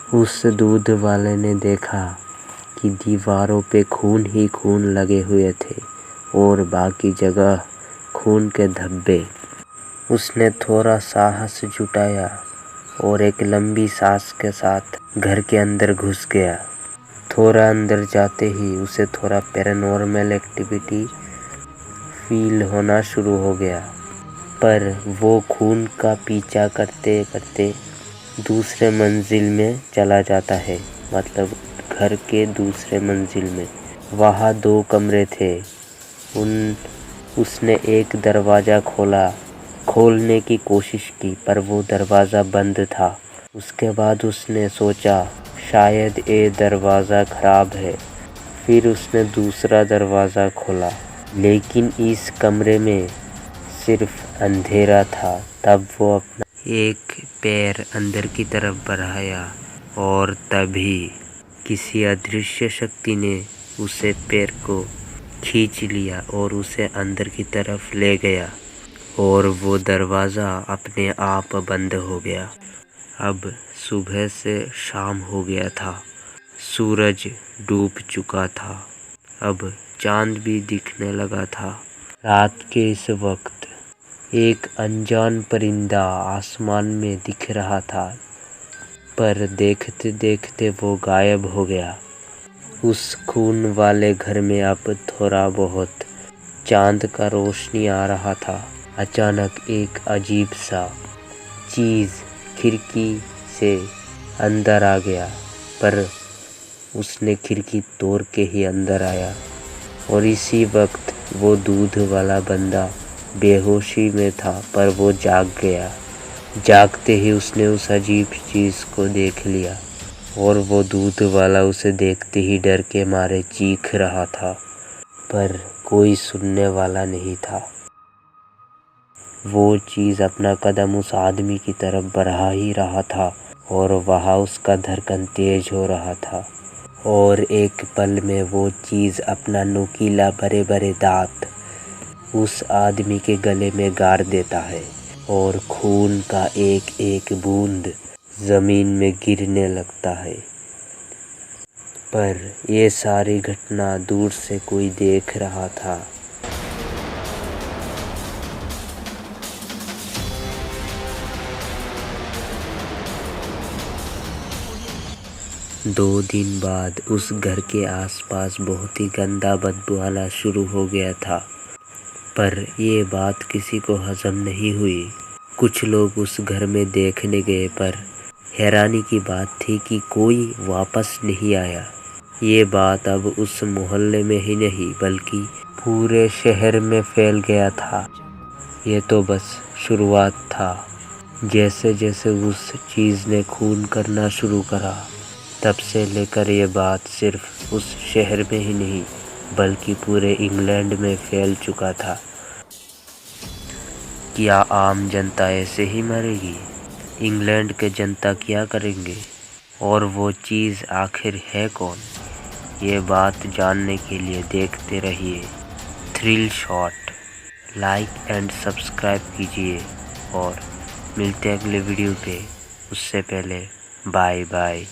उस दूध वाले ने देखा कि दीवारों पे खून ही खून लगे हुए थे और बाकी जगह खून के धब्बे। उसने थोड़ा साहस जुटाया और एक लंबी सांस के साथ घर के अंदर घुस गया। थोड़ा अंदर जाते ही उसे थोड़ा पैरानॉर्मल एक्टिविटी फील होना शुरू हो गया, पर वो खून का पीछा करते करते दूसरे मंजिल में चला जाता है, मतलब घर के दूसरे मंजिल में। वहाँ 2 कमरे थे। उसने एक दरवाज़ा खोलने की कोशिश की, पर वो दरवाज़ा बंद था। उसके बाद उसने सोचा शायद ये दरवाज़ा ख़राब है। फिर उसने दूसरा दरवाज़ा खोला, लेकिन इस कमरे में सिर्फ अंधेरा था। तब वो अपना एक पैर अंदर की तरफ बढ़ाया और तभी किसी अदृश्य शक्ति ने उसे पैर को खींच लिया और उसे अंदर की तरफ ले गया और वो दरवाज़ा अपने आप बंद हो गया। अब सुबह से शाम हो गया था। सूरज डूब चुका था। अब चांद भी दिखने लगा था। रात के इस वक्त एक अनजान परिंदा आसमान में दिख रहा था, पर देखते देखते वो गायब हो गया। उस खून वाले घर में अब थोड़ा बहुत चांद का रोशनी आ रहा था। अचानक एक अजीब सा चीज़ खिड़की से अंदर आ गया, पर उसने खिड़की तोड़ के ही अंदर आया और इसी वक्त वो दूध वाला बंदा बेहोशी में था, पर वो जाग गया। जागते ही उसने उस अजीब चीज़ को देख लिया और वो दूध वाला उसे देखते ही डर के मारे चीख रहा था, पर कोई सुनने वाला नहीं था। वो चीज़ अपना कदम उस आदमी की तरफ बढ़ा ही रहा था और वहाँ उसका धड़कन तेज हो रहा था और एक पल में वो चीज़ अपना नुकीला बड़े बड़े दांत उस आदमी के गले में गाड़ देता है और खून का एक एक बूंद ज़मीन में गिरने लगता है। पर ये सारी घटना दूर से कोई देख रहा था। 2 दिन बाद उस घर के आसपास बहुत ही गंदा बदबू आना शुरू हो गया था, पर ये बात किसी को हजम नहीं हुई। कुछ लोग उस घर में देखने गए, पर हैरानी की बात थी कि कोई वापस नहीं आया। ये बात अब उस मोहल्ले में ही नहीं बल्कि पूरे शहर में फैल गया था। ये तो बस शुरुआत था। जैसे जैसे उस चीज़ ने खून करना शुरू करा, तब से लेकर ये बात सिर्फ उस शहर में ही नहीं बल्कि पूरे इंग्लैंड में फैल चुका था। क्या आम जनता ऐसे ही मरेगी? इंग्लैंड के जनता क्या करेंगे? और वो चीज़ आखिर है कौन? ये बात जानने के लिए देखते रहिए thrill shot. Like and subscribe कीजिए और मिलते हैं अगले वीडियो पे। उससे पहले बाय बाय।